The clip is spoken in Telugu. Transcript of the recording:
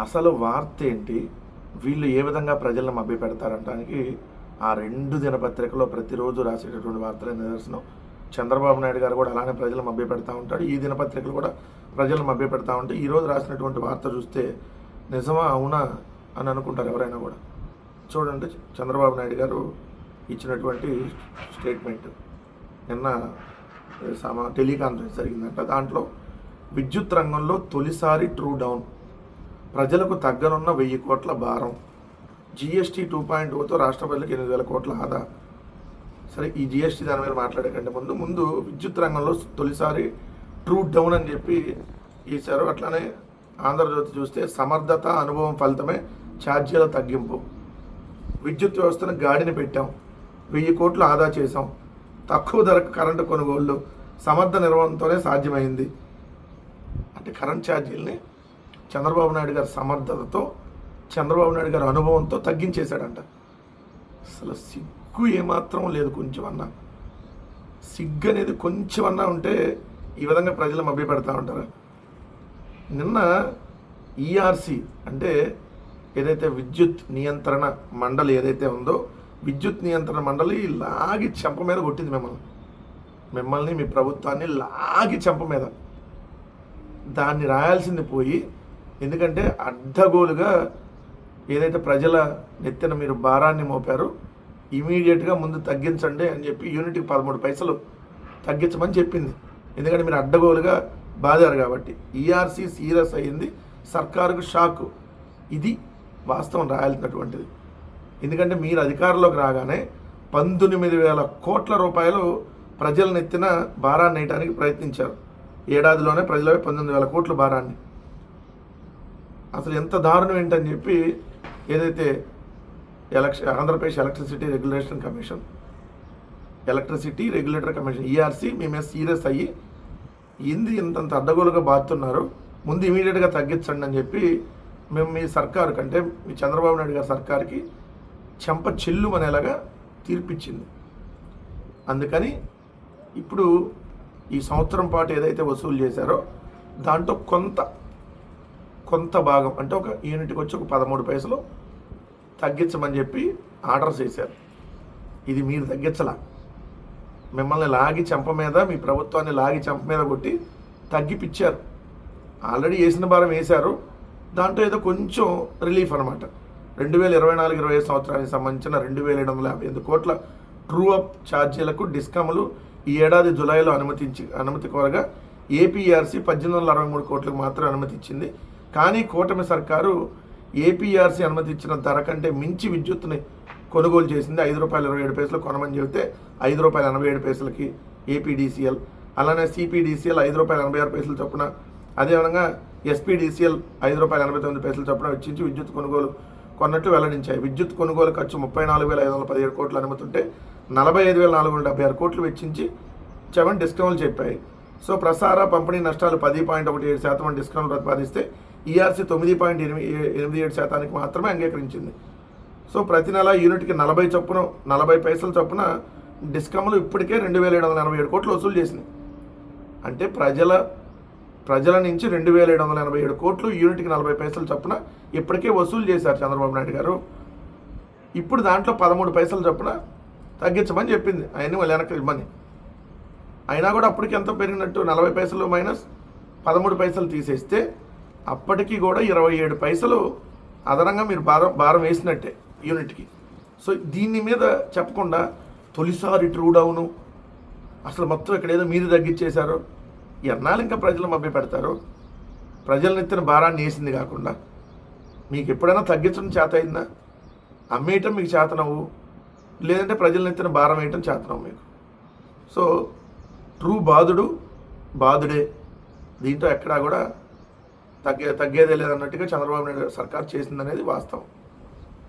అసలు వార్త ఏంటి, వీళ్ళు ఏ విధంగా ప్రజలను మభ్యపెడతారంటానికి ఆ రెండు దినపత్రికలో ప్రతిరోజు రాసేటటువంటి వార్తలే నిదర్శనం. చంద్రబాబు నాయుడు గారు కూడా అలానే ప్రజలు మభ్యపెడతా ఉంటాడు. ఈ దినపత్రికలు కూడా ప్రజలను మభ్యపెడతా ఉంటే ఈరోజు రాసినటువంటి వార్త చూస్తే నిజమా అవునా అని అనుకుంటారు ఎవరైనా కూడా. చూడండి, చంద్రబాబు నాయుడు గారు ఇచ్చినటువంటి స్టేట్మెంట్ నిన్న టెలికాన్ఫరెన్స్ జరిగిందంట. దాంట్లో విద్యుత్ రంగంలో తొలిసారి ట్రూ డౌన్, ప్రజలకు తగ్గనున్న 1000 కోట్ల భారం, జిఎస్టీ 2.0తో రాష్ట్ర ప్రజలకు 8,000 కోట్ల ఆదా. సరే, ఈ జిఎస్టీ దాని మీద మాట్లాడే కంటే ముందు విద్యుత్ రంగంలో తొలిసారి ట్రూ డౌన్ అని చెప్పి ఇచ్చారు. అట్లానే ఆంధ్రజ్యోతి చూస్తే సమర్థత అనుభవం ఫలితమే ఛార్జీల తగ్గింపు, విద్యుత్ వ్యవస్థను గాడిని పెట్టాం, 1000 కోట్లు ఆదా చేశాం, తక్కువ ధరకు కరెంటు కొనుగోళ్లు సమర్థ నిర్వహణతోనే సాధ్యమైంది. అంటే కరెంట్ ఛార్జీలని చంద్రబాబు నాయుడు గారి సమర్థతతో, చంద్రబాబు నాయుడు గారి అనుభవంతో తగ్గించేశాడంట. అసలు సిగ్గు ఏమాత్రం లేదు. కొంచెమన్నా సిగ్గు అనేది కొంచెమన్నా ఉంటే ఈ విధంగా ప్రజలు మభ్యపెడతా ఉంటారు. నిన్న ఈఆర్సి అంటే ఏదైతే విద్యుత్ నియంత్రణ మండలి ఏదైతే ఉందో, విద్యుత్ నియంత్రణ మండలి లాగి చెంప మీద కొట్టింది మిమ్మల్ని మీ ప్రభుత్వాన్ని లాగి చెంప మీద. దాన్ని రాయాల్సింది పోయి, ఎందుకంటే అడ్డగోలుగా ఏదైతే ప్రజల నెత్తిన మీరు భారాన్ని మోపారో ఇమీడియట్గా ముందు తగ్గించండి అని చెప్పి యూనిట్కి 13 పైసలు తగ్గించమని చెప్పింది. ఎందుకంటే మీరు అడ్డగోలుగా బాధారు కాబట్టి. ఈఆర్సీ సీరియస్ అయ్యింది, సర్కారుకు షాకు. ఇది వాస్తవం రాయాల్సినటువంటిది. ఎందుకంటే మీరు అధికారంలోకి రాగానే 19,000 కోట్ల రూపాయలు ప్రజల నెత్తిన భారాన్ని వేయడానికి ప్రయత్నించారు. ఏడాదిలోనే ప్రజలపై 19,000 కోట్ల భారాన్ని. అసలు ఎంత దారుణం ఏంటని చెప్పి ఏదైతే Andhra Pradesh electricity regulator commission ERC మీ మీద సీరియస్ అయ్యి ఇంతంత అడ్డగోలుగా బాతున్నారు, ముందు ఇమీడియట్గా తగ్గించండి అని చెప్పి మేము మీ సర్కారు కంటే మీ చంద్రబాబు నాయుడు గారి సర్కారుకి చెంప చెల్లుమనేలాగా తీర్పిచ్చింది. అందుకని ఇప్పుడు ఈ సంవత్సరం పాటు ఏదైతే వసూలు చేశారో దాంట్లో కొంత భాగం అంటే ఒక యూనిట్కి వచ్చి ఒక 13 పైసలు తగ్గించమని చెప్పి ఆర్డర్స్ చేశారు. ఇది మీరు తగ్గించలా, మిమ్మల్ని లాగి చెంప మీద, మీ ప్రభుత్వాన్ని లాగి చెంప మీద కొట్టి తగ్గిపిచ్చారు. ఆల్రెడీ వేసిన భారం వేశారు, దాంట్లో ఏదో కొంచెం రిలీఫ్ అనమాట. 2024-25 సంవత్సరానికి సంబంధించిన 2,758 కోట్ల ట్రూ అప్ ఛార్జీలకు డిస్కమ్లు ఈ ఏడాది జులైలో అనుమతి కోరగా ఏపీఆర్సీ 1,863 కోట్లకు మాత్రం అనుమతి ఇచ్చింది. కానీ కూటమి సర్కారు ఏపీఆర్సీ అనుమతి ఇచ్చిన ధర కంటే మించి విద్యుత్తుని కొనుగోలు చేసింది. ₹5.27 కొనమని చెబితే ₹5.87 ఏపీడీసీఎల్, అలానే సిపిడిసిఎల్ ₹5.86 చొప్పున, అదేవిధంగా ఎస్పీడీసీఎల్ ₹5.89 చొప్పున వెచ్చించి విద్యుత్ కొనుగోలు కొన్నట్టు వెల్లడించాయి. విద్యుత్ కొనుగోలు ఖర్చు 34,517 కోట్ల అనుమతి ఉంటే 45,476 కోట్లు వెచ్చించి 7 డిస్కౌంట్లు చెప్పాయి. సో ప్రసార పంపిణీ నష్టాలు 10.17% డిస్కౌంట్ ప్రతిపాదిస్తే ఈఆర్సీ 9.87% మాత్రమే అంగీకరించింది. సో ప్రతి నెల యూనిట్కి 40 పైసలు చొప్పున డిస్కమ్లు ఇప్పటికే 2,787 కోట్లు వసూలు చేసినాయి. అంటే ప్రజల నుంచి 2,787 కోట్లు యూనిట్కి 40 పైసలు చొప్పున ఇప్పటికే వసూలు చేశారు చంద్రబాబు నాయుడు గారు. ఇప్పుడు దాంట్లో 13 పైసలు చొప్పున తగ్గించమని చెప్పింది, ఆయన్ని మళ్ళీ వెనక్కి ఇవ్వమని. అయినా కూడా అప్పటికి ఎంత పెరిగినట్టు, 40 పైసలు మైనస్ 13 పైసలు తీసేస్తే అప్పటికి కూడా 27 పైసలు అదనంగా మీరు భారం వేసినట్టే యూనిట్కి. సో దీని మీద చెప్పకుండా తొలిసారి ట్రూ డౌను, అసలు మొత్తం ఇక్కడ ఏదో మీరు తగ్గించేశారు. ఎన్నాళ్ళు ఇంకా ప్రజలు మభ్య పెడతారు? ప్రజలను ఎత్తిన భారాన్ని వేసింది కాకుండా మీకు ఎప్పుడైనా తగ్గించడం చేత అయిందా? అమ్మేయటం మీకు చేతనవు, లేదంటే ప్రజలను ఎత్తిన భారం వేయటం చేతనవు మీకు. సో ట్రూ బాధుడే. దీంట్లో ఎక్కడా కూడా తగ్గేదే లేదన్నట్టుగా చంద్రబాబు నాయుడు సర్కార్ చేసిందనేది వాస్తవం.